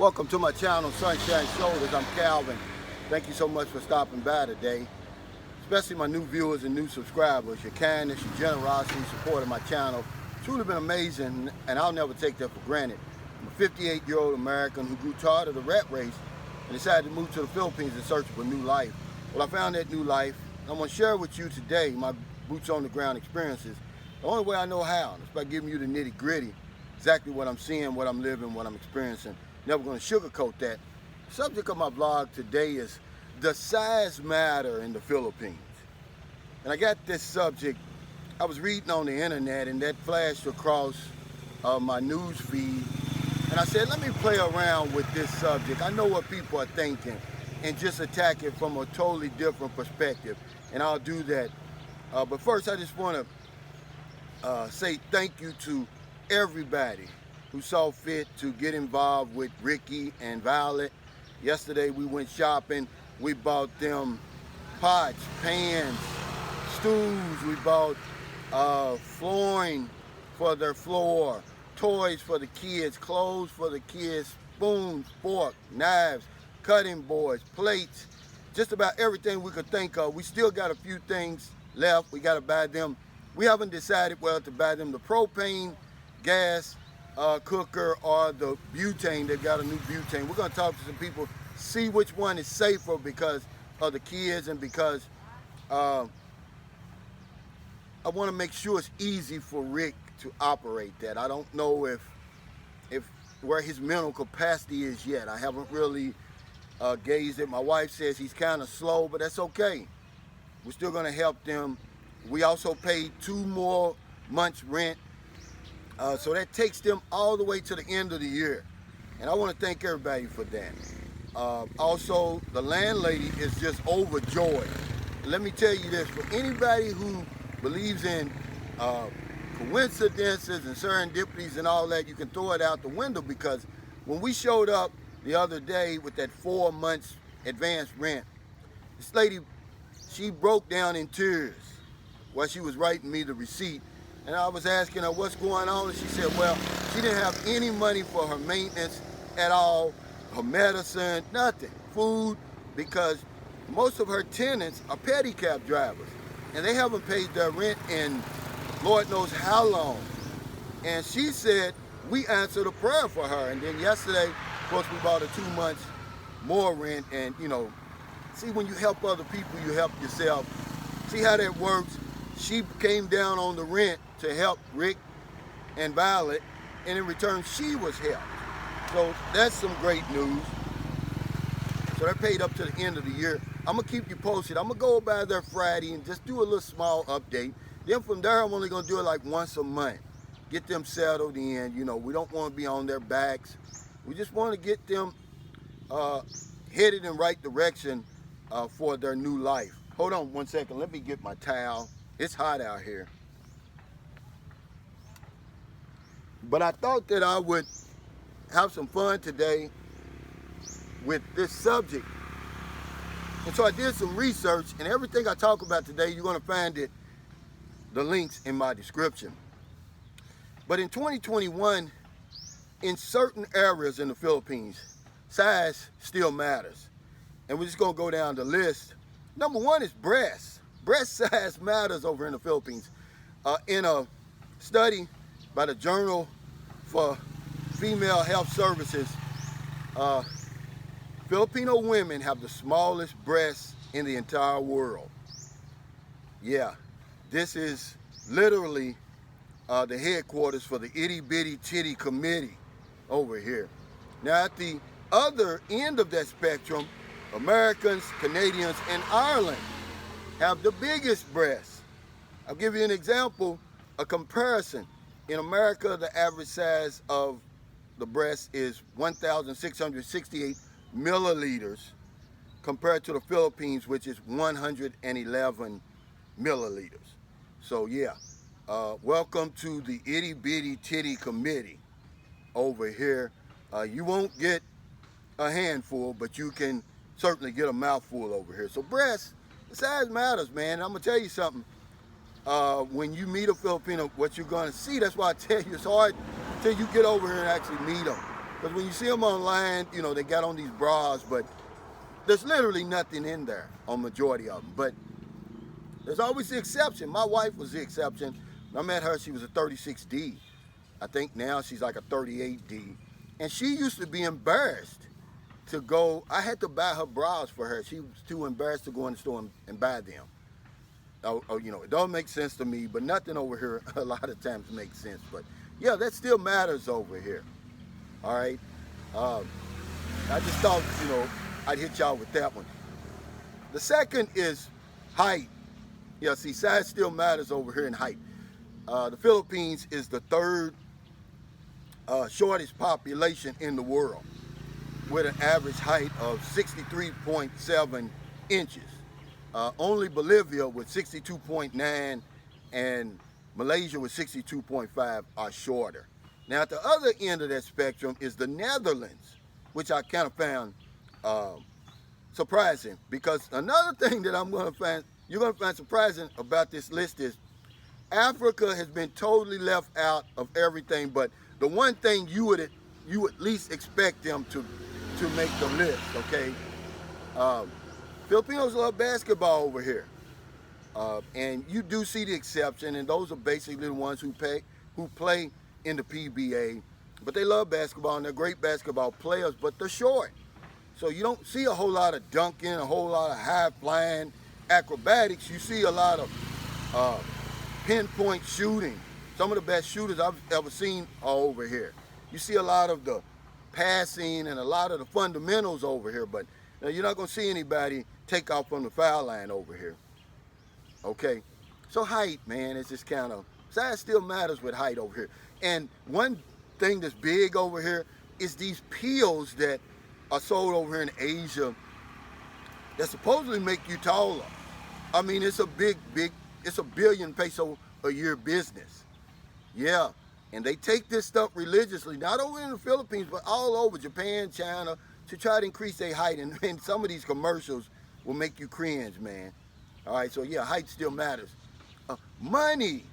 Welcome to my channel, Sunshine Shoulders. I'm Calvin. Thank you so much for stopping by today, especially my new viewers and new subscribers. Your kindness, your generosity, support of my channel truly been amazing, and I'll never take that for granted. I'm a 58-year-old American who grew tired of the rat race and decided to move to the Philippines in search of a new life. Well, I found that new life. I'm going to share with you today my boots on the ground experiences. The only way I know how is by giving you the nitty gritty, exactly what I'm seeing, what I'm living, what I'm experiencing. Never going to sugarcoat that. The subject of my vlog today is does size matter in the Philippines? And I got this subject, I was reading on the internet and that flashed across my news feed. And I said, let me play around with this subject. I know what people are thinking and just attack it from a totally different perspective. And I'll do that. But first, I just want to say thank you to everybody who saw fit to get involved with Ricky and Violet. Yesterday we went shopping. We bought them pots, pans, stools. We bought flooring for their floor, toys for the kids, clothes for the kids, spoons, forks, knives, cutting boards, plates, just about everything we could think of. We still got a few things left. We got to buy them. We haven't decided whether to buy them the propane, gas, cooker or the butane. They've got a new butane. We're going to talk to some people, see which one is safer because of the kids and because I want to make sure it's easy for Rick to operate that. I don't know if where his mental capacity is yet. I haven't really gauged it. My wife says he's kind of slow, but that's okay. We're still going to help them. We also paid 2 more months rent. So that takes them all the way to the end of the year. And I want to thank everybody for that. Also, the landlady is just overjoyed. Let me tell you this, for anybody who believes in coincidences and serendipities and all that, you can throw it out the window, because when we showed up the other day with that 4 months advance rent, this lady, she broke down in tears while she was writing me the receipt. And I was asking her what's going on, and she said, well, she didn't have any money for her maintenance at all, her medicine, nothing, food, because most of her tenants are pedicab drivers, and they haven't paid their rent in Lord knows how long. And she said, we answered a prayer for her. And then yesterday, of course, we bought her 2 months more rent, and you know, see, when you help other people, you help yourself. See how that works? She came down on the rent to help Rick and Violet, and in return, she was helped. So that's some great news. So they're paid up to the end of the year. I'm gonna keep you posted. I'm gonna go by there Friday and just do a little small update. Then from there, I'm only gonna do it like once a month. Get them settled in. You know, we don't want to be on their backs. We just want to get them headed in right direction for their new life. Hold on 1 second. Let me get my towel. It's hot out here. But I thought that I would have some fun today with this subject. And so I did some research, and everything I talk about today, you're going to find it, the links in my description. But in 2021, in certain areas in the Philippines, size still matters. And we're just going to go down the list. Number 1 is breasts. Breast size matters over in the Philippines. In a study by the Journal for Female Health Services, Filipino women have the smallest breasts in the entire world. Yeah, this is literally the headquarters for the Itty Bitty Titty Committee over here. Now at the other end of that spectrum, Americans, Canadians, and Ireland have the biggest breasts. I'll give you an example, a comparison. In America, the average size of the breast is 1,668 milliliters compared to the Philippines, which is 111 milliliters. So yeah, welcome to the Itty Bitty Titty Committee over here. You won't get a handful, but you can certainly get a mouthful over here. So breasts, the size matters, man. I'm gonna tell you something. When you meet a Filipino, what you're gonna see, that's why I tell you it's hard till you get over here and actually meet them. Because when you see them online, you know, they got on these bras, but there's literally nothing in there on majority of them. But there's always the exception. My wife was the exception. When I met her, she was a 36D. I think now she's like a 38D. And she used to be embarrassed to go. I had to buy her bras for her. She was too embarrassed to go in the store and buy them. You know, it don't make sense to me, but nothing over here a lot of times makes sense. But yeah, that still matters over here. All right. I just thought, you know, I'd hit y'all with that one. The second is height. Yeah, see, size still matters over here in height. The Philippines is the third shortest population in the world, with an average height of 63.7 inches. Only Bolivia with 62.9 and Malaysia with 62.5 are shorter. Now, at the other end of that spectrum is the Netherlands, which I kind of found surprising, because another thing that you're going to find surprising about this list is Africa has been totally left out of everything, but the one thing you would at least expect them to make the list, okay? Filipinos love basketball over here. And you do see the exception, and those are basically the ones who play in the PBA. But they love basketball, and they're great basketball players, but they're short. So you don't see a whole lot of dunking, a whole lot of high-flying acrobatics. You see a lot of pinpoint shooting. Some of the best shooters I've ever seen are over here. You see a lot of the passing and a lot of the fundamentals over here, but you're not going to see anybody take off from the foul line over here. Okay? So height, man, it's just kind of, size still matters with height over here. And one thing that's big over here is these pills that are sold over here in Asia that supposedly make you taller. I mean, it's a it's a billion peso a year business. Yeah, and they take this stuff religiously, not only in the Philippines, but all over Japan, China, to try to increase their height. And some of these commercials will make you cringe, man. All right, so yeah, height still matters. Money.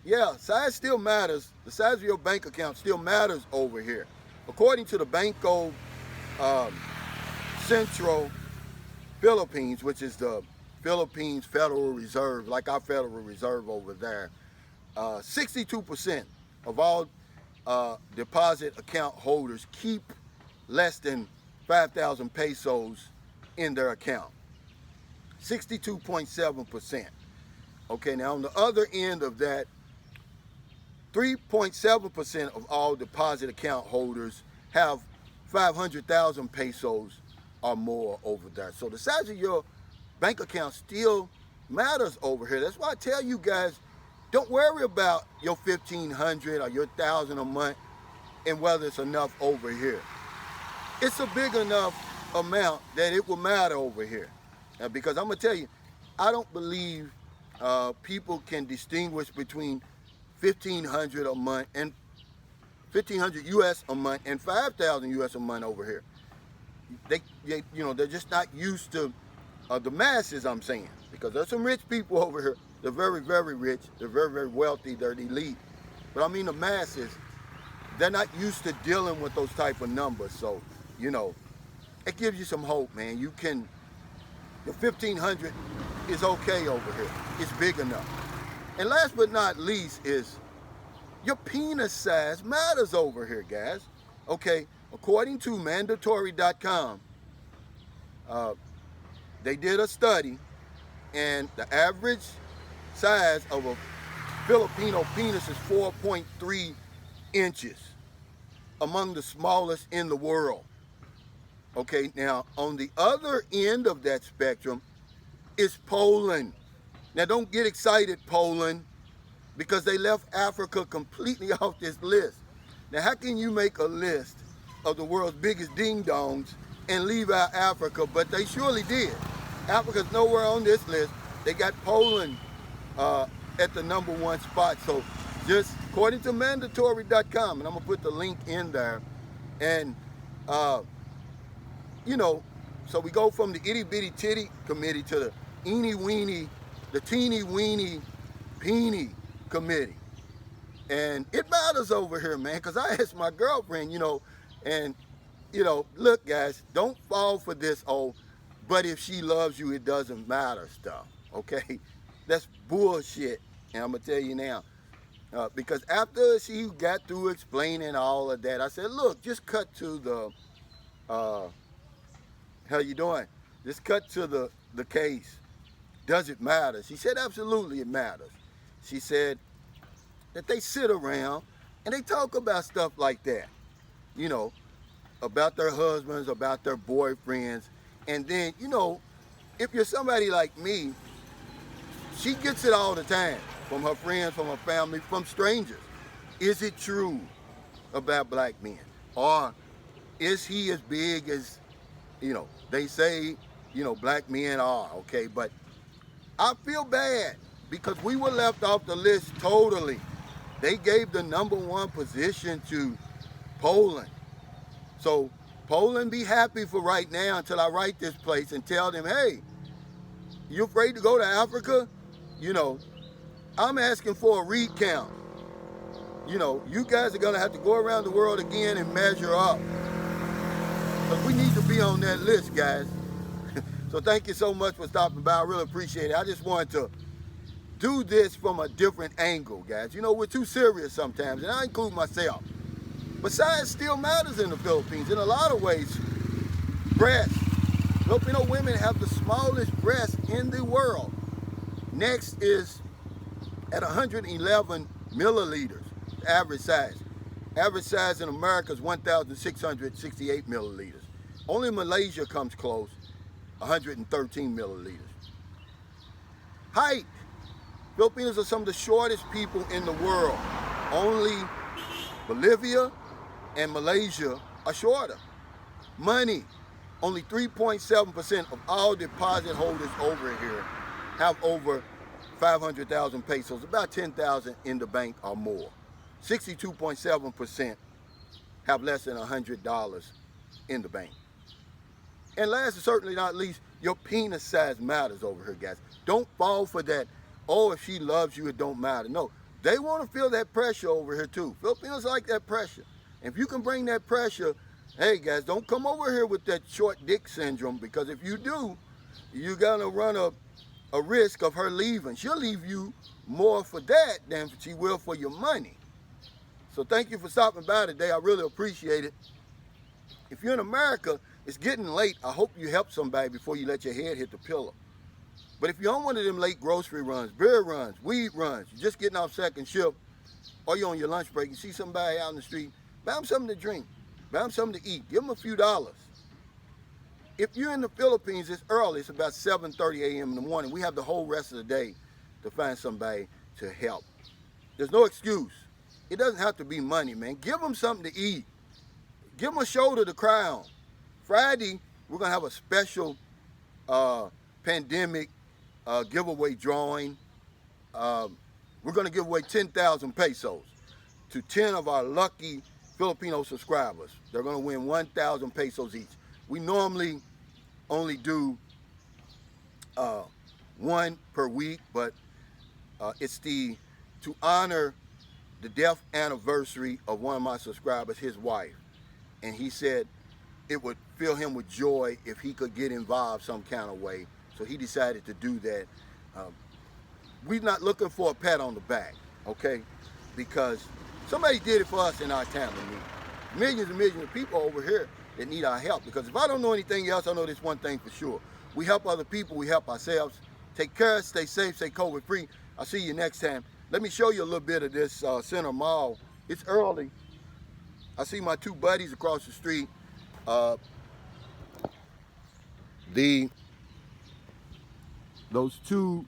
Yeah, size still matters. The size of your bank account still matters over here. According to the Banco Central Philippines, which is the Philippines Federal Reserve, like our Federal Reserve over there, 62% of all deposit account holders keep less than 5,000 pesos in their account. 62.7%. Okay, now on the other end of that, 3.7% of all deposit account holders have 500,000 pesos or more over there. So the size of your bank account still matters over here. That's why I tell you guys, don't worry about your 1,500 or your 1,000 a month and whether it's enough over here. It's a big enough amount that it will matter over here. Because I'm going to tell you, I don't believe people can distinguish between 1,500 a month and 1,500 US a month and 5,000 US a month over here. They're just not used to the masses, I'm saying, because there's some rich people over here. They're very, very rich. They're very, very wealthy. They're the elite. But I mean the masses, they're not used to dealing with those type of numbers. So, it gives you some hope, man. You can, the 1,500 is okay over here. It's big enough. And last but not least is your penis size matters over here, guys. Okay, according to mandatory.com, they did a study, and the average size of a Filipino penis is 4.3 inches, among the smallest in the world. Okay, now on the other end of that spectrum is Poland. Now don't get excited, Poland, because they left Africa completely off this list. Now how can you make a list of the world's biggest ding-dongs and leave out Africa? But they surely did. Africa's nowhere on this list. They got Poland at the #1 spot. So just according to mandatory.com, and I'm gonna put the link in there, and so we go from the itty bitty titty committee to the eeny weeny, the teeny weeny peeny committee. And it matters over here, man, because I asked my girlfriend, and, look, guys, don't fall for this, but if she loves you, it doesn't matter stuff, okay? That's bullshit, and I'm going to tell you now. Because after she got through explaining all of that, I said, look, just cut to the, how you doing? Just cut to the case. Does it matter? She said, absolutely it matters. She said that they sit around and they talk about stuff like that, about their husbands, about their boyfriends. And then, if you're somebody like me, she gets it all the time from her friends, from her family, from strangers. Is it true about black men? Or is he as big as, they say, black men are, okay? But I feel bad because we were left off the list totally. They gave the #1 position to Poland. So Poland, be happy for right now until I write this place and tell them, hey, you afraid to go to Africa? I'm asking for a recount. You guys are going to have to go around the world again and measure up. Because we need to be on that list, guys. So thank you so much for stopping by. I really appreciate it. I just wanted to do this from a different angle, guys. We're too serious sometimes, and I include myself. But science still matters in the Philippines in a lot of ways. Breasts. Filipino women have the smallest breasts in the world. Next is at 111 milliliters, average size. Average size in America is 1,668 milliliters. Only Malaysia comes close, 113 milliliters. Height. Filipinos are some of the shortest people in the world. Only Bolivia and Malaysia are shorter. Money. Only 3.7% of all deposit holders over here have over 500,000 pesos, about 10,000 in the bank or more. 62.7% have less than $100 in the bank. And last and certainly not least, your penis size matters over here, guys. Don't fall for that, if she loves you, it don't matter. No, they want to feel that pressure over here too. Filipinos like that pressure. If you can bring that pressure, hey guys, don't come over here with that short dick syndrome, because if you do, you're gonna run a risk of her leaving. She'll leave you more for that than she will for your money. So thank you for stopping by today. I really appreciate it. If you're in America, it's getting late. I hope you help somebody before you let your head hit the pillow. But if you're on one of them late grocery runs, beer runs, weed runs, you're just getting off second shift, or you're on your lunch break, you see somebody out in the street, buy them something to drink, buy them something to eat, give them a few dollars. If you're in the Philippines, it's early, it's about 7:30 a.m. in the morning. We have the whole rest of the day to find somebody to help. There's no excuse. It doesn't have to be money, man. Give them something to eat. Give them a shoulder to cry on. Friday, we're going to have a special pandemic giveaway drawing. We're going to give away 10,000 pesos to 10 of our lucky Filipino subscribers. They're going to win 1,000 pesos each. We normally only do one per week, but it's to honor the death anniversary of one of my subscribers, his wife. And he said it would fill him with joy if he could get involved some kind of way. So he decided to do that. We're not looking for a pat on the back, okay? Because somebody did it for us in our time of need. Millions and millions of people over here that need our help. Because if I don't know anything else, I know this one thing for sure. We help other people, we help ourselves. Take care, stay safe, stay COVID free. I'll see you next time. Let me show you a little bit of this Center Mall. It's early. I see my two buddies across the street. Those two,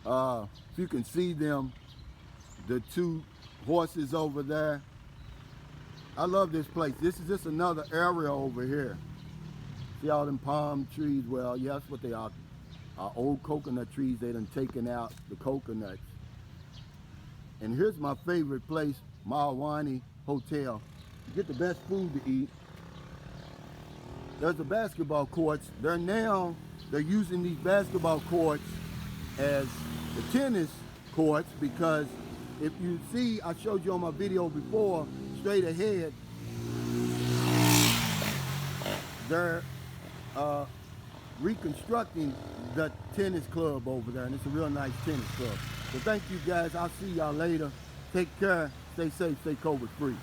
if you can see them, the two horses over there. I love this place. This is just another area over here. See all them palm trees? Well, yeah, that's what they are. Old coconut trees. They done taken out the coconuts. And here's my favorite place, Mawani Hotel. You get the best food to eat. There's the basketball courts. They're using these basketball courts as the tennis courts because If you see, I showed you on my video before, straight ahead, they're reconstructing the tennis club over there, and it's a real nice tennis club. So thank you guys. I'll see y'all later. Take care. Stay safe. Stay COVID free.